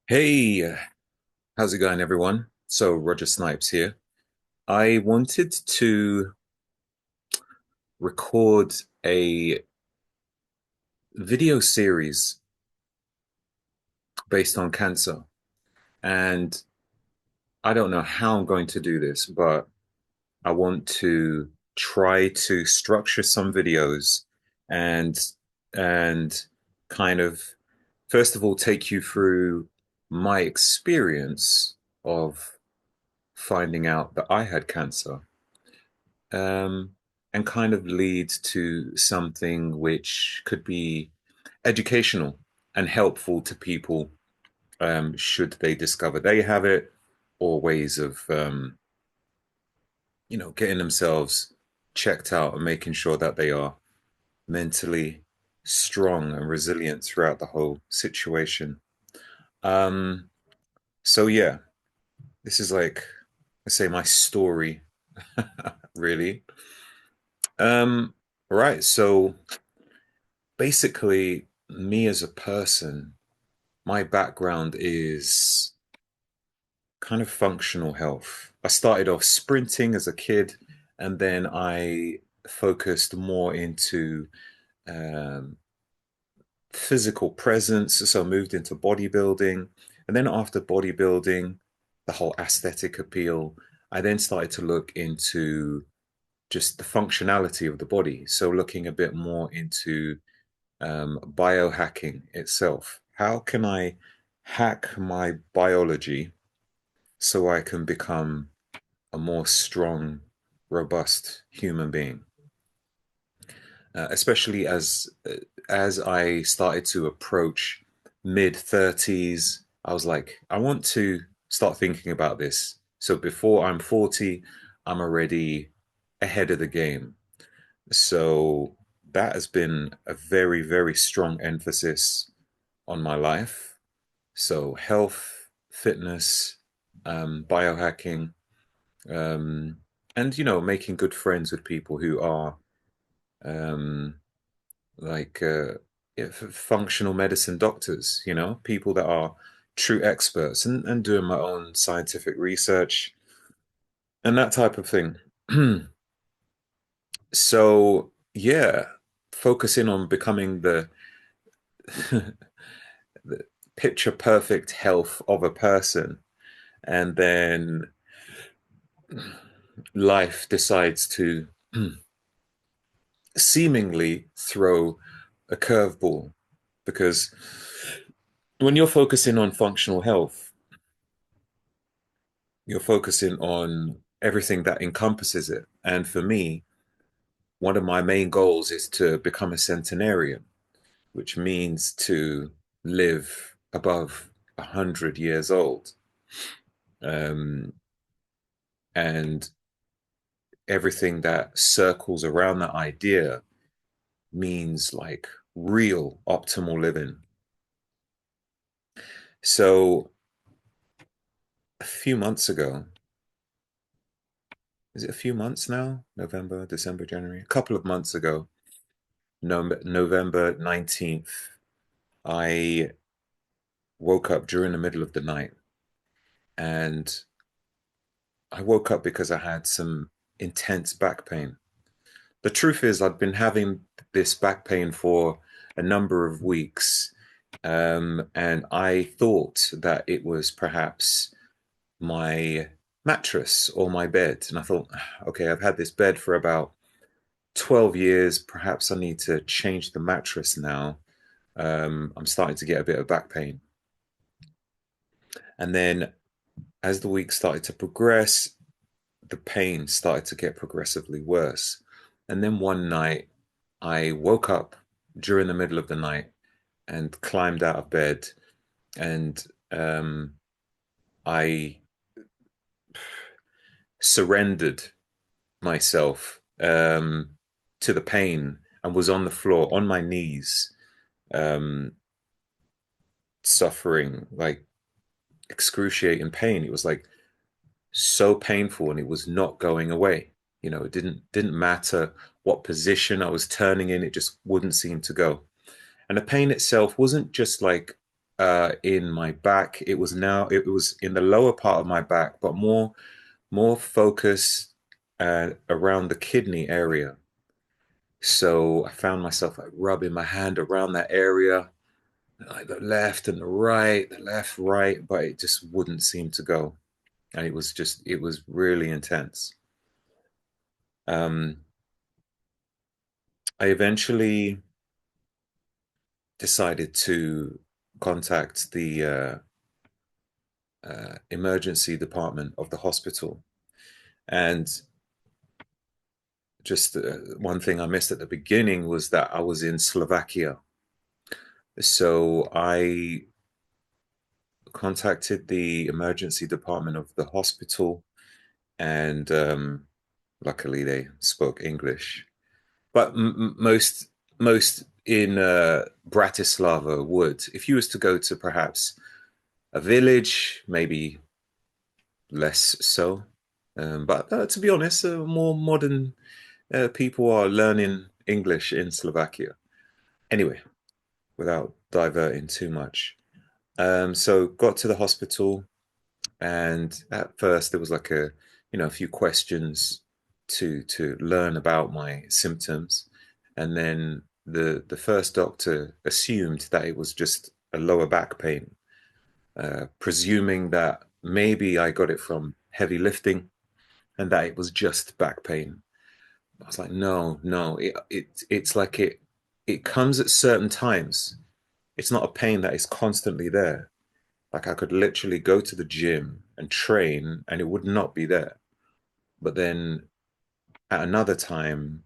Hey, how's it going, everyone? So, Roger Snipes here. I wanted to record a video series based on cancer. And I don't know how I'm going to do this, but I want to try to structure some videos and and kind of first of all take you through my experience of finding out that I had cancer. um, and kind of leads to something which could be educational and helpful to people, should they discover they have it, or ways of getting themselves checked out and making sure that they are mentally strong and resilient throughout the whole situation. Um, so yeah, this is like I say my story, really. Um, right, so basically, me as a person, my background is kind of functional health. I started off sprinting as a kid, and then I focused more into um, physical presence. So I moved into bodybuilding. And then after bodybuilding, the whole aesthetic appeal, I then started to look into just the functionality of the body. So looking a bit more into biohacking itself. How can I hack my biology so I can become a more strong, robust human being? Especially as I started to approach mid 30s, I was like, I want to start thinking about this. So before I'm 40, I'm already ahead of the game. So that has been a very, very strong emphasis on my life. So health, fitness, biohacking, um, and making good friends with people who are um, like yeah, functional medicine doctors. People that are true experts, and doing my own scientific research and that type of thing. So yeah, focusing on becoming the picture perfect health of a person, and then life decides to seemingly throw a curveball, because when you're focusing on functional health, you're focusing on everything that encompasses it. And for me, one of my main goals is to become a centenarian, which means to live above 100 years old. Um, and everything that circles around that idea means like real optimal living. So a few months ago, is it a few months now? November, December, January? A couple of months ago, no, November 19th, I woke up during the middle of the night, and I woke up because I had some intense back pain. The truth is, I'd been having this back pain for a number of weeks, and I thought that it was perhaps my mattress or my bed. And I thought, okay, I've had this bed for about 12 years. Perhaps I need to change the mattress now. I'm starting to get a bit of back pain. And then as the week started to progress, the pain started to get progressively worse. And then one night, I woke up during the middle of the night and climbed out of bed, and I surrendered myself to the pain, and was on the floor on my knees, um, suffering like excruciating pain. It was like so painful, and it was not going away. It didn't matter what position I was turning in, it just wouldn't seem to go. And the pain itself wasn't just like in my back. It was in the lower part of my back, but more focused around the kidney area. So I found myself like rubbing my hand around that area, like the left and the left, right, but it just wouldn't seem to go. And it was really intense. Um, I eventually decided to contact the emergency department of the hospital. And just one thing I missed at the beginning was that I was in Slovakia. So I contacted the emergency department of the hospital, and luckily they spoke English. But most in Bratislava would. If you was to go to perhaps a village, maybe less so. But to be honest, more modern people are learning English in Slovakia. Anyway, without diverting too much. So got to the hospital, and at first there was like a few questions to learn about my symptoms, and then the first doctor assumed that it was just a lower back pain, presuming that maybe I got it from heavy lifting and that it was just back pain. I was like, no, no, it's like it comes at certain times. It's not a pain that is constantly there. Like I could literally go to the gym and train and it would not be there. But then at another time,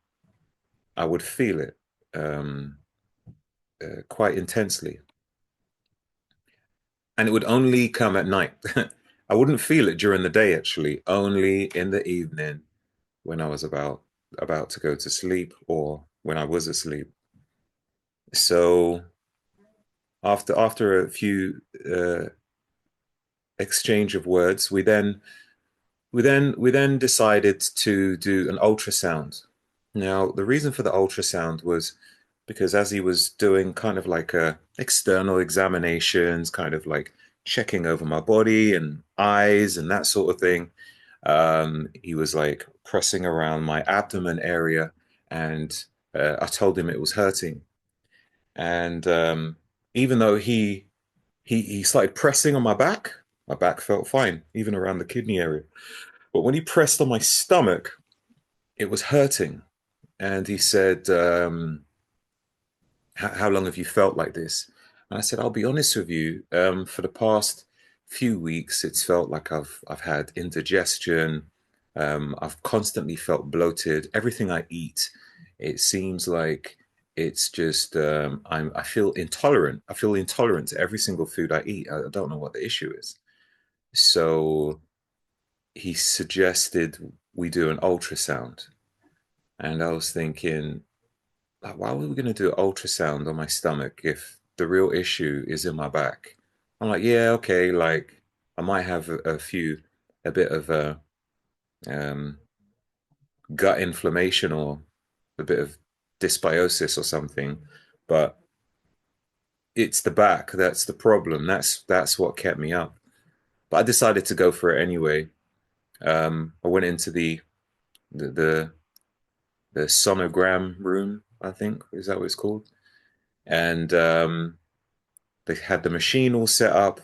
I would feel it um, quite intensely. And it would only come at night. I wouldn't feel it during the day, actually, only in the evening when I was about to go to sleep or when I was asleep. So after a few exchange of words, we then decided to do an ultrasound. Now, the reason for the ultrasound was because as he was doing kind of like external examinations, kind of like checking over my body and eyes and that sort of thing, he was like pressing around my abdomen area, and I told him it was hurting. And even though he started pressing on my back felt fine, even around the kidney area. But when he pressed on my stomach, it was hurting. And he said, how long have you felt like this? And I said, I'll be honest with you. For the past few weeks, it's felt like I've had indigestion. I've constantly felt bloated. Everything I eat, it seems like it's just I feel intolerant. I feel intolerant to every single food I eat. I don't know what the issue is. So he suggested we do an ultrasound. And I was thinking, like, why were we going to do an ultrasound on my stomach if the real issue is in my back? I'm like, yeah, okay, like I might have a bit of a um, gut inflammation or a bit of dysbiosis or something, but it's the back that's the problem. That's what kept me up. But I decided to go for it anyway. I went into the the, the sonogram room, I think, is that what it's called? And they had the machine all set up,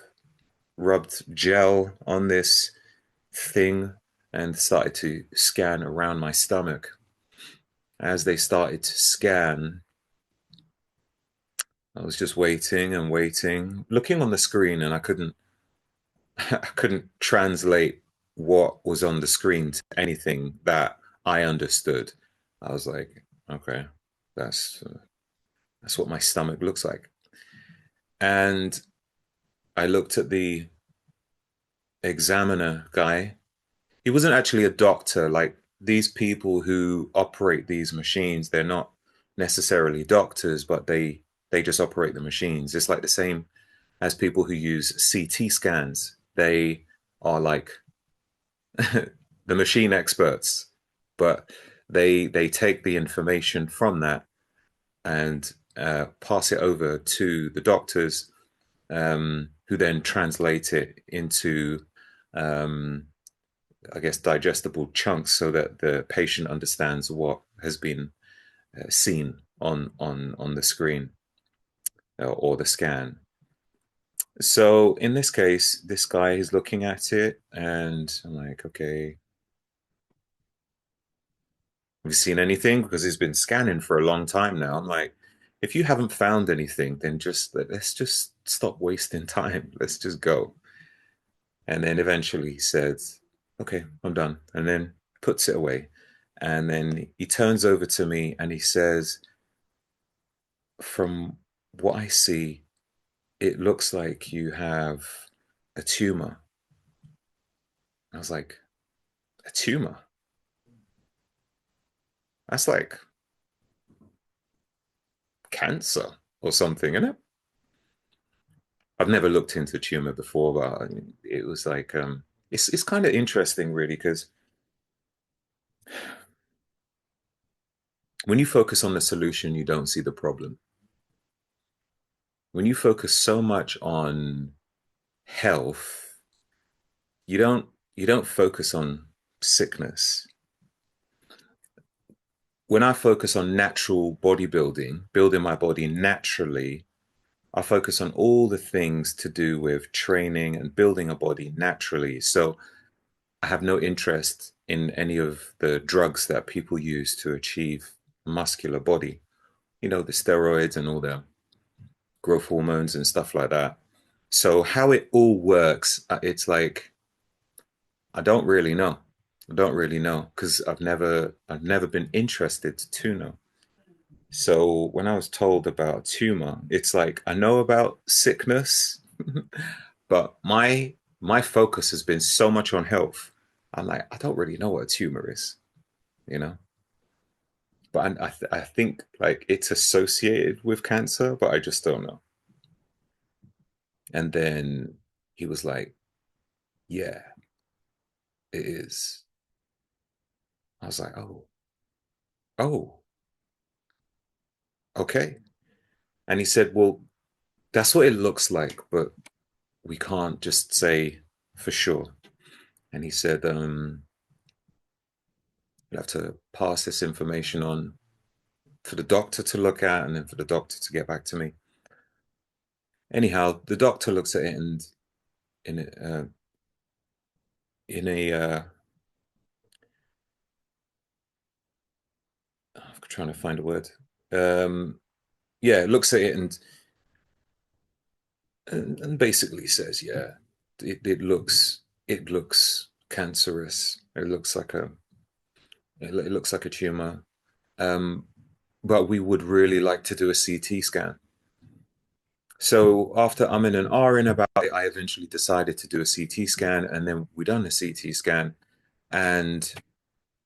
rubbed gel on this thing, and started to scan around my stomach. As they started to scan, I was just waiting and waiting, looking on the screen, and I couldn't I couldn't translate what was on the screen to anything that I understood. I was like, okay, that's that's what my stomach looks like. And I looked at the examiner guy. He wasn't actually a doctor. Like these people who operate these machines, they're not necessarily doctors, but they just operate the machines. It's like the same as people who use CT scans. They are like the machine experts, but they take the information from that and pass it over to the doctors, who then translate it into, um, I guess, digestible chunks so that the patient understands what has been seen on the screen or the scan. So in this case, this guy is looking at it, and I'm like, okay, have you seen anything? Because he's been scanning for a long time now. I'm like, if you haven't found anything, then just let's just stop wasting time. Let's just go. And then eventually he says, okay, I'm done. And then puts it away. And then he turns over to me and he says, from what I see, it looks like you have a tumor. I was like, a tumor? That's like cancer or something, isn't it? I've never looked into tumor before, but it was like it's kind of interesting, really, because when you focus on the solution, you don't see the problem. When you focus so much on health, you don't you don't focus on sickness. When I focus on natural bodybuilding, building my body naturally, I focus on all the things to do with training and building a body naturally. So I have no interest in any of the drugs that people use to achieve a muscular body. You know, the steroids and all the growth hormones and stuff like that. So how it all works, it's like I don't really know. I don't really know because I've never been interested to know. So when I was told about tumor, it's like I know about sickness, but my focus has been so much on health. I'm like, I don't really know what a tumor is, you know? But I think like it's associated with cancer, but I just don't know. And then he was like, yeah, it is. I was like, oh, okay. And he said, well, that's what it looks like, but we can't just say for sure. And he said, you'll have to pass this information on for the doctor to look at and then for the doctor to get back to me. Anyhow, the doctor looks at it and in a, in a I'm trying to find a word. Um, yeah, looks at it and basically says, yeah, it looks cancerous. It looks like a tumor. Um, but we would really like to do a CT scan. So after I'm in an R in about it, I eventually decided to do a CT scan, and then we done a CT scan, and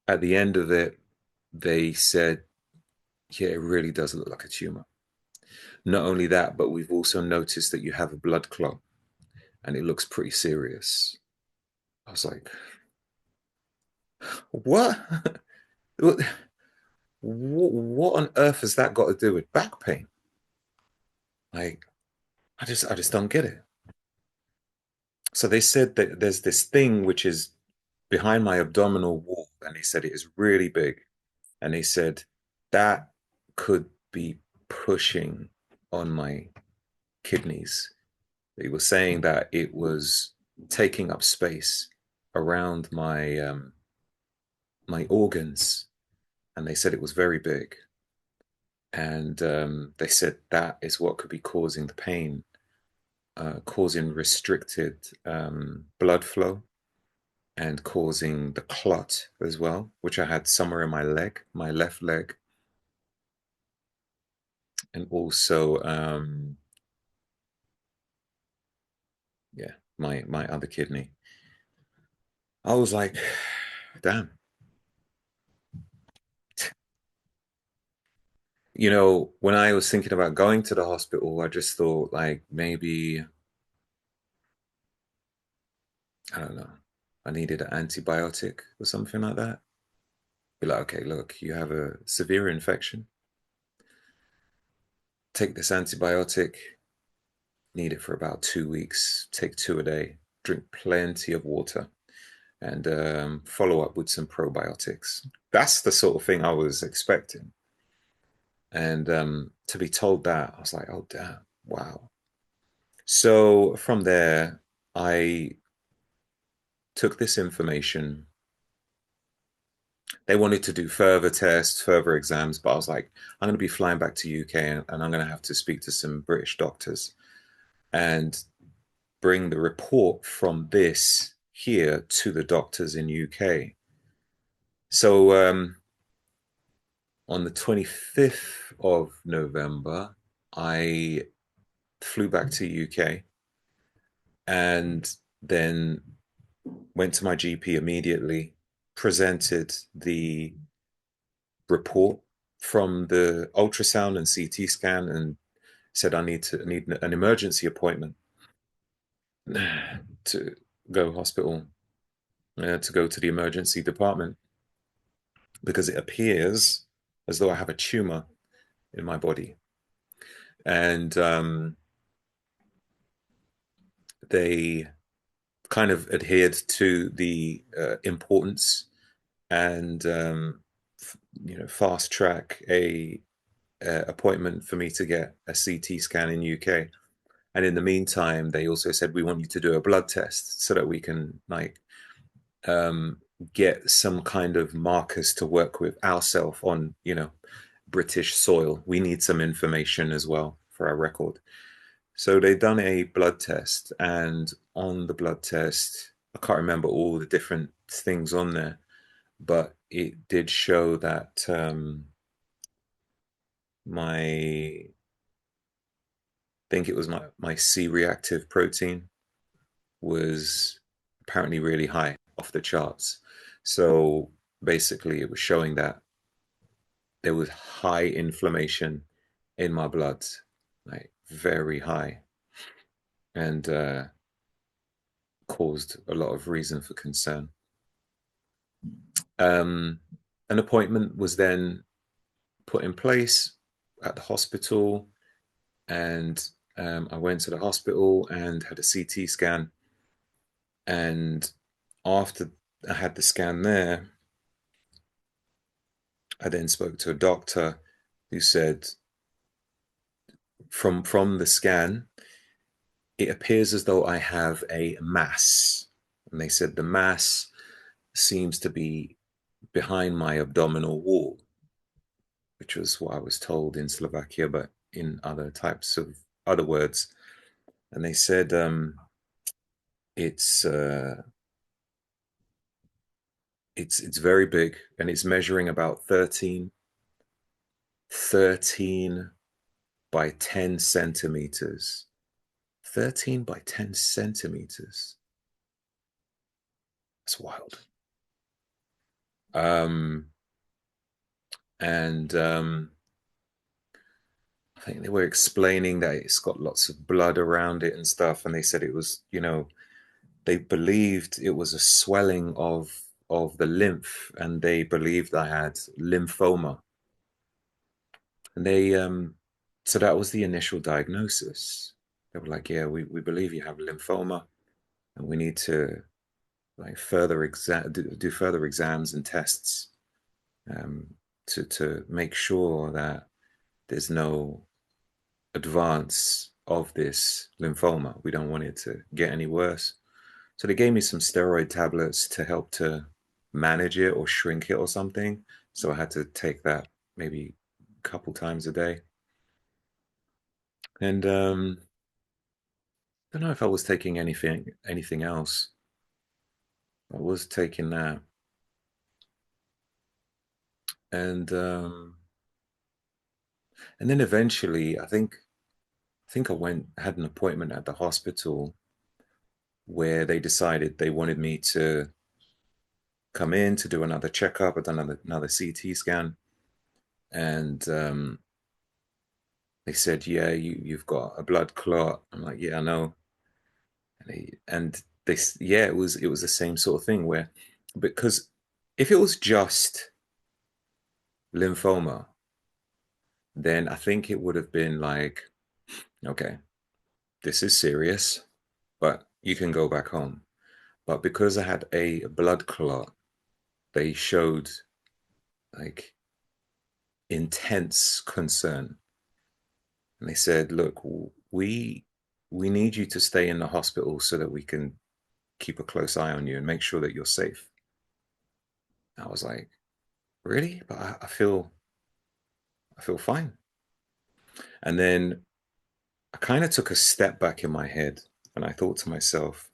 at the end of it, they said, yeah, it really does look like a tumor. Not only that, but we've also noticed that you have a blood clot, and it looks pretty serious. I was like, what? what? What on earth has that got to do with back pain? Like, I just don't get it. So they said that there's this thing which is behind my abdominal wall, and they said it is really big. And they said that could be pushing on my kidneys. They were saying that it was taking up space around my organs, and they said it was very big. And they said that is what could be causing the pain, causing restricted blood flow and causing the clot as well, which I had somewhere in my leg, my left leg, and also yeah, my other kidney. I was like, damn. When I was thinking about going to the hospital, I just thought like maybe I don't know, I needed an antibiotic or something like that. Be like, okay, look, you have a severe infection. Take this antibiotic. need it for about 2 weeks, take two a day, drink plenty of water, and follow up with some probiotics. That's the sort of thing I was expecting. And to be told that, I was like, oh, damn, wow. So from there, I took this information. They wanted to do further tests, further exams, but I was like, I'm going to be flying back to UK and I'm going to have to speak to some British doctors and bring the report from this here to the doctors in UK. So on the 25th of November, I flew back to UK and then went to my GP immediately, presented the report from the ultrasound and CT scan, and said I need an emergency appointment to go hospital, to go to the emergency department because it appears as though I have a tumor in my body, and they kind of adhered to the importance and fast track a appointment for me to get a CT scan in UK. And in the meantime, they also said we want you to do a blood test so that we can like um, get some kind of markers to work with ourselves on, British soil. We need some information as well for our record. So they done a blood test, and on the blood test, I can't remember all the different things on there, but it did show that I think it was my C-reactive protein was apparently really high, off the charts. So basically, it was showing that there was high inflammation in my blood, like very high, and caused a lot of reason for concern. Um, an appointment was then put in place at the hospital, and I went to the hospital and had a CT scan. And after I had the scan there, I then spoke to a doctor who said, from the scan, it appears as though I have a mass. And they said the mass seems to be behind my abdominal wall, which was what I was told in Slovakia, but in other types of other words. And they said it's it's very big and it's measuring about 13 by 10 centimeters. 13 by 10 centimeters. That's wild. Um, and I think they were explaining that it's got lots of blood around it and stuff. And they said it was, they believed it was a swelling of the lymph, and they believed I had lymphoma. And they so that was the initial diagnosis. They were like, yeah, we believe you have lymphoma, and we need to like do further exams and tests um, to make sure that there's no advance of this lymphoma. We don't want it to get any worse. So they gave me some steroid tablets to help to manage it or shrink it or something. So I had to take that maybe a couple times a day. And I don't know if I was taking anything else. I was taking that. And and then eventually I think I went had an appointment at the hospital where they decided they wanted me to come in to do another checkup. I'd done another CT scan, and they said, "Yeah, you've got a blood clot." I'm like, "Yeah, I know." And they yeah, it was the same sort of thing where because if it was just lymphoma, then I think it would have been like, okay, this is serious, but you can go back home. But because I had a blood clot, they showed like intense concern. And they said, look, we need you to stay in the hospital so that we can keep a close eye on you and make sure that you're safe. I was like, really? But I feel fine. And then I kind of took a step back in my head and I thought to myself,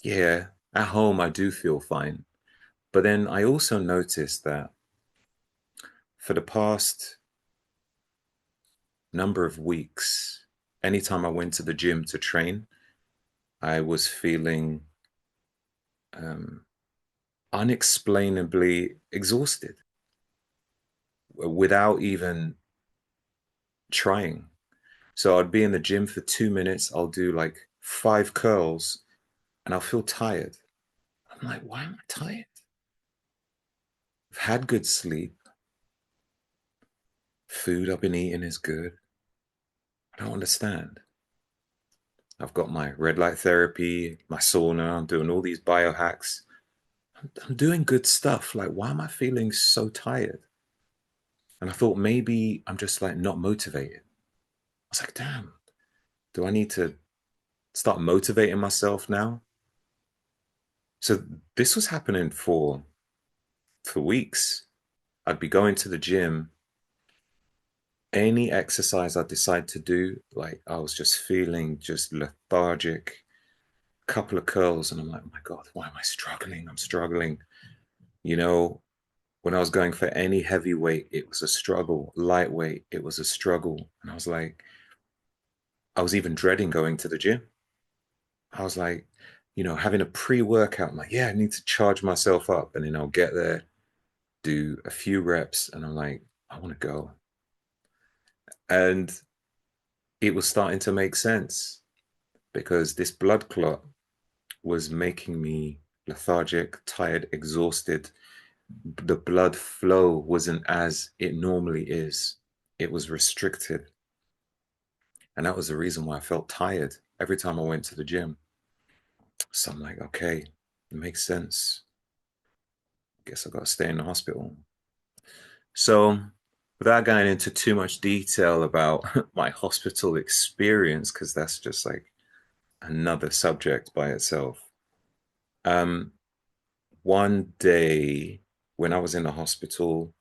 yeah, at home I do feel fine. But then I also noticed that for the past number of weeks, anytime I went to the gym to train, I was feeling um, unexplainably exhausted without even trying. So I'd be in the gym for 2 minutes, I'll do like 5 curls, and I'll feel tired. I'm like, why am I tired? I've had good sleep. Food I've been eating is good. I don't understand. I've got my red light therapy, my sauna, I'm doing all these biohacks. I'm doing good stuff. Like, why am I feeling so tired? And I thought maybe I'm just like not motivated. I was like, damn, do I need to start motivating myself now? So this was happening for weeks. I'd be going to the gym. Any exercise I decide to do, like I was just feeling just lethargic, couple of curls, and I'm like, oh my God, why am I struggling? I'm struggling. You know, when I was going for any heavy weight, it was a struggle. Lightweight, it was a struggle. And I was like, I was even dreading going to the gym. I was like, having a pre-workout, I'm like, yeah, I need to charge myself up. And then I'll get there, do a few reps, and I'm like, I want to go. And it was starting to make sense because this blood clot was making me lethargic, tired, exhausted. The blood flow wasn't as it normally is, it was restricted. And that was the reason why I felt tired every time I went to the gym. So I'm like, okay, it makes sense. Guess I got to stay in the hospital. So, without going into too much detail about my hospital experience, because that's just like another subject by itself. Um, one day when I was in the hospital,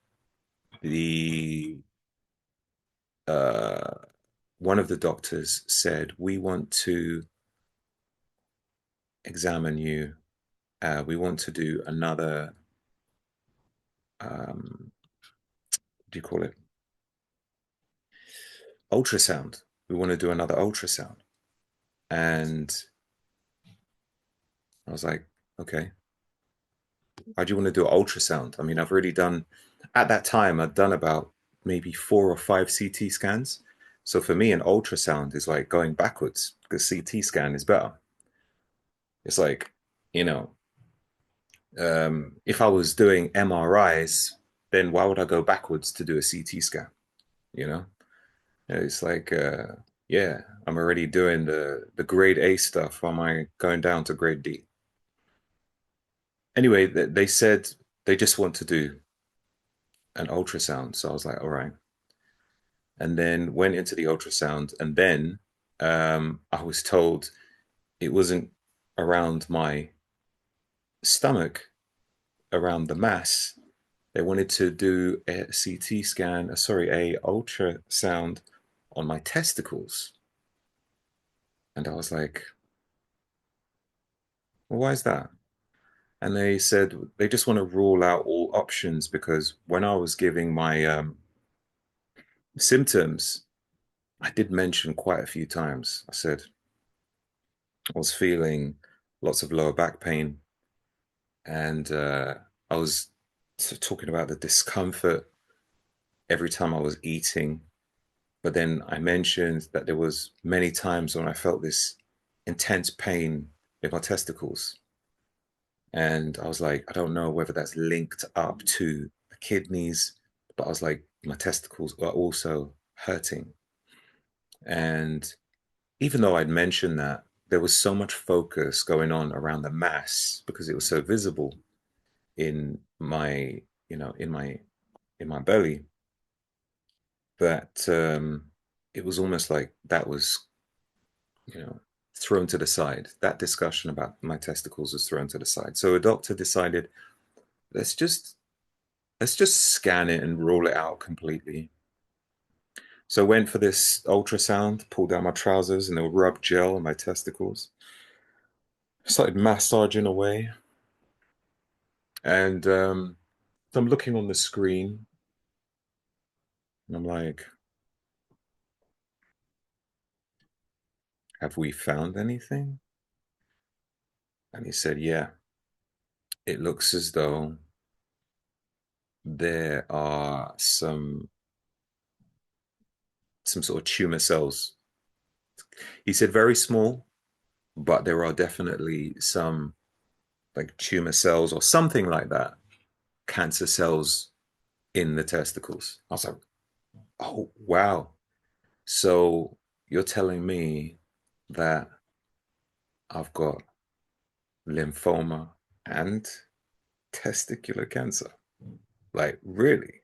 the uh, one of the doctors said, "We want to examine you. We want to do another. What do you call it? Ultrasound. We want to do another ultrasound." And I was like, "Okay, why do you want to do an ultrasound? I mean, I've already done. At that time, I'd done about maybe 4 or 5 CT scans. So for me, an ultrasound is like going backwards because CT scan is better. It's like, you know, if I was doing MRIs, then why would I go backwards to do a CT scan? You know, it's like, yeah, I'm already doing the grade A stuff. Why am I going down to grade D? Anyway, they said they just want to do an ultrasound. So I was like, all right. And then went into the ultrasound, and then I was told it wasn't around my stomach, around the mass. They wanted to do a CT scan, sorry, a ultrasound on my testicles. And I was like, well, why is that? And they said they just want to rule out all options because when I was giving my symptoms, I did mention quite a few times. I said I was feeling lots of lower back pain, and I was talking about the discomfort every time I was eating. But then I mentioned that there was many times when I felt this intense pain in my testicles. And I was like, I don't know whether that's linked up to the kidneys, but I was like, my testicles are also hurting. And even though I'd mentioned that, there was so much focus going on around the mass because it was so visible in my, in my belly that it was almost like that was, you know, thrown to the side. That discussion about my testicles was thrown to the side. So a doctor decided, let's just let's just scan it and rule it out completely. So I went for this ultrasound, pulled down my trousers, and they'll rub gel on my testicles. Started massaging away, and so I'm looking on the screen, and I'm like, "Have we found anything?" And he said, "Yeah, it looks as though there are some sort of tumor cells." He said very small, but there are definitely some like tumor cells or something like that, cancer cells in the testicles. I was like, "Oh, wow." So you're telling me that I've got lymphoma and testicular cancer? Like, really?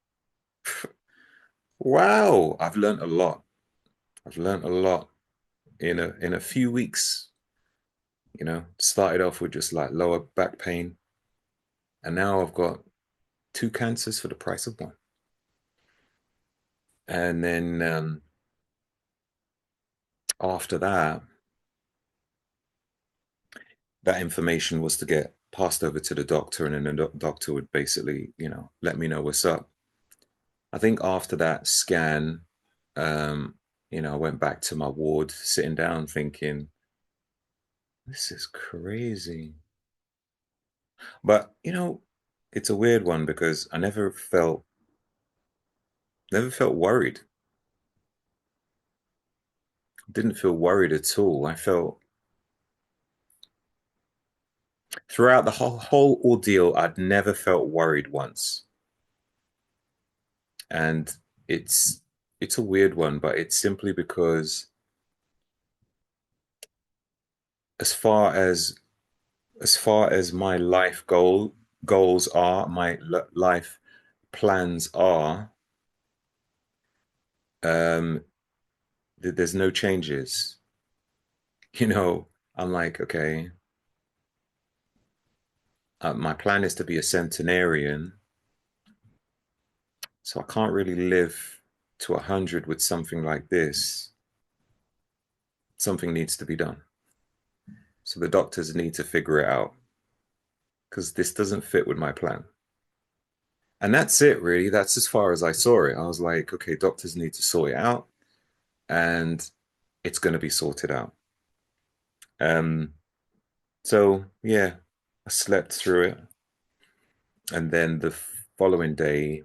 Wow, I've learned a lot. I've learned a lot in a few weeks. Started off with just like lower back pain, and now I've got two cancers for the price of one. And then after that, that information was to get passed over to the doctor, and then the doctor would basically, let me know what's up. I think after that scan, um, I went back to my ward, sitting down, thinking, this is crazy. But it's a weird one because I never felt worried. Didn't feel worried at all. I felt throughout the whole ordeal, I'd never felt worried once. And it's a weird one, but it's simply because as far as as far as my goals are, my life plans are, um, there's no changes. You know, I'm like, okay, my plan is to be a centenarian, so I can't really live to 100 with something like this. Something needs to be done. So the doctors need to figure it out because this doesn't fit with my plan. And that's it, really. That's as far as I saw it. I was like, okay, doctors need to sort it out, and it's going to be sorted out. Um, so yeah, I slept through it, and then the following day,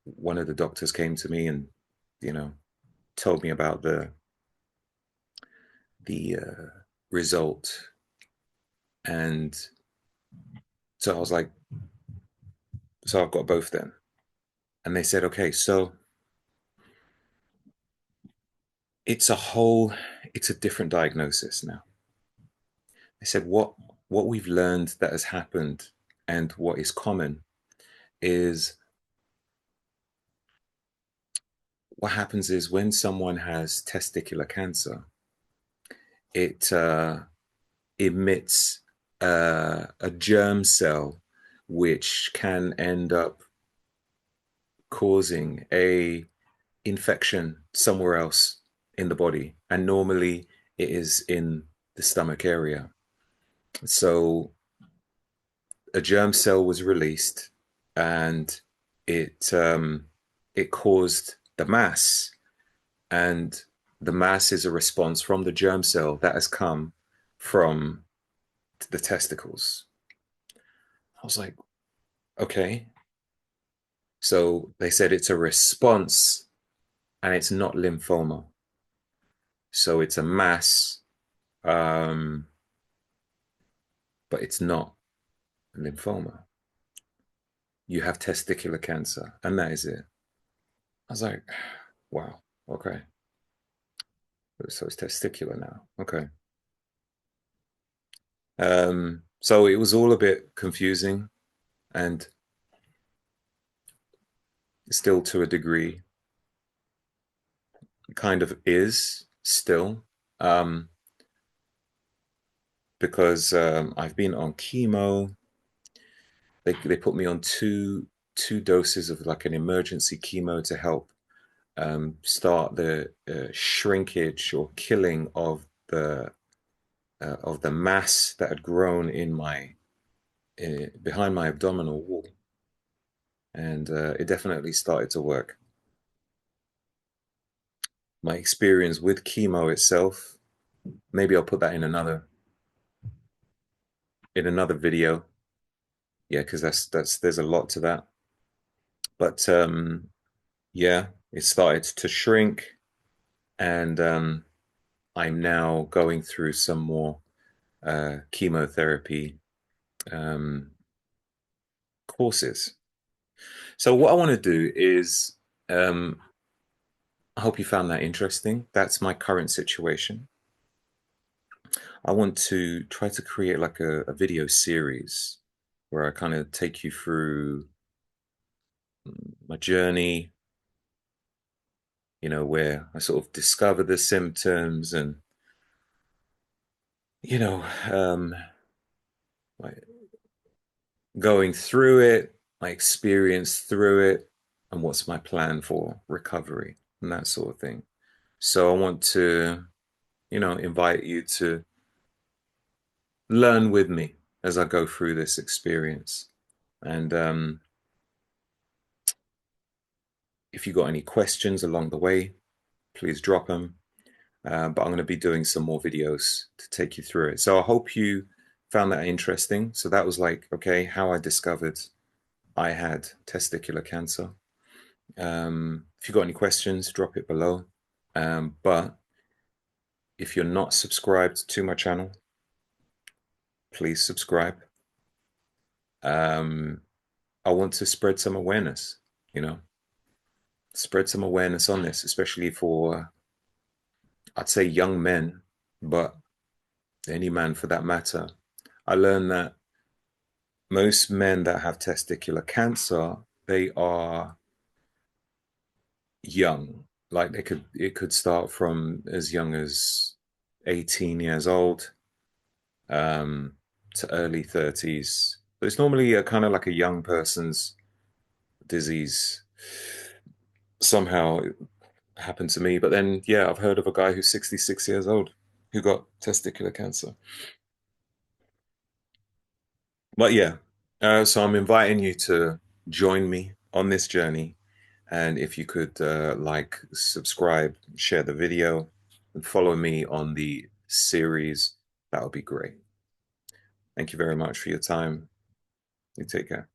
one of the doctors came to me and, you know, told me about the result, and so I was like, so I've got both then, and they said, okay, so it's a whole, it's a different diagnosis now. They said what we've learned that has happened and what is common is what happens is when someone has testicular cancer, it emits a germ cell which can end up causing a infection somewhere else in the body, and normally it is in the stomach area. So a germ cell was released, and it caused the mass, and the mass is a response from the germ cell that has come from the testicles. I was like, okay. So they said it's a response and it's not lymphoma. So it's a mass, um, but it's not lymphoma. You have testicular cancer, and that is it. I was like, wow, okay. So it's testicular now. Okay. So it was all a bit confusing and still to a degree kind of is still. Um, because I've been on chemo. They put me on two doses of like an emergency chemo to help start the shrinkage or killing of the mass that had grown in my behind my abdominal wall, and it definitely started to work. My experience with chemo itself, maybe I'll put that in another video. Yeah, because that's there's a lot to that. But yeah, it started to shrink, and I'm now going through some more chemotherapy um, courses. So what I want to do is, um, I hope you found that interesting. That's my current situation. I want to try to create like a video series where I kind of take you through my journey, where I sort of discover the symptoms and, you know, um, like going through it, my experience through it, and what's my plan for recovery and that sort of thing. So I want to, invite you to learn with me as I go through this experience. And if you got any questions along the way, please drop them. But I'm going to be doing some more videos to take you through it. So I hope you found that interesting. So that was like, okay, how I discovered I had testicular cancer. If you got any questions, drop it below. But if you're not subscribed to my channel, please subscribe. Um, I want to spread some awareness, you know, spread some awareness on this, especially for, I'd say, young men, but any man for that matter. I learned that most men that have testicular cancer, they are young. Like it could start from as young as 18 years old, um, to early 30s. But it's normally a kind of like a young person's disease. Somehow it happened to me. But then, yeah, I've heard of a guy who's 66 years old who got testicular cancer. But yeah, so I'm inviting you to join me on this journey. And if you could like, subscribe, share the video, and follow me on the series, that would be great. Thank you very much for your time. You take care.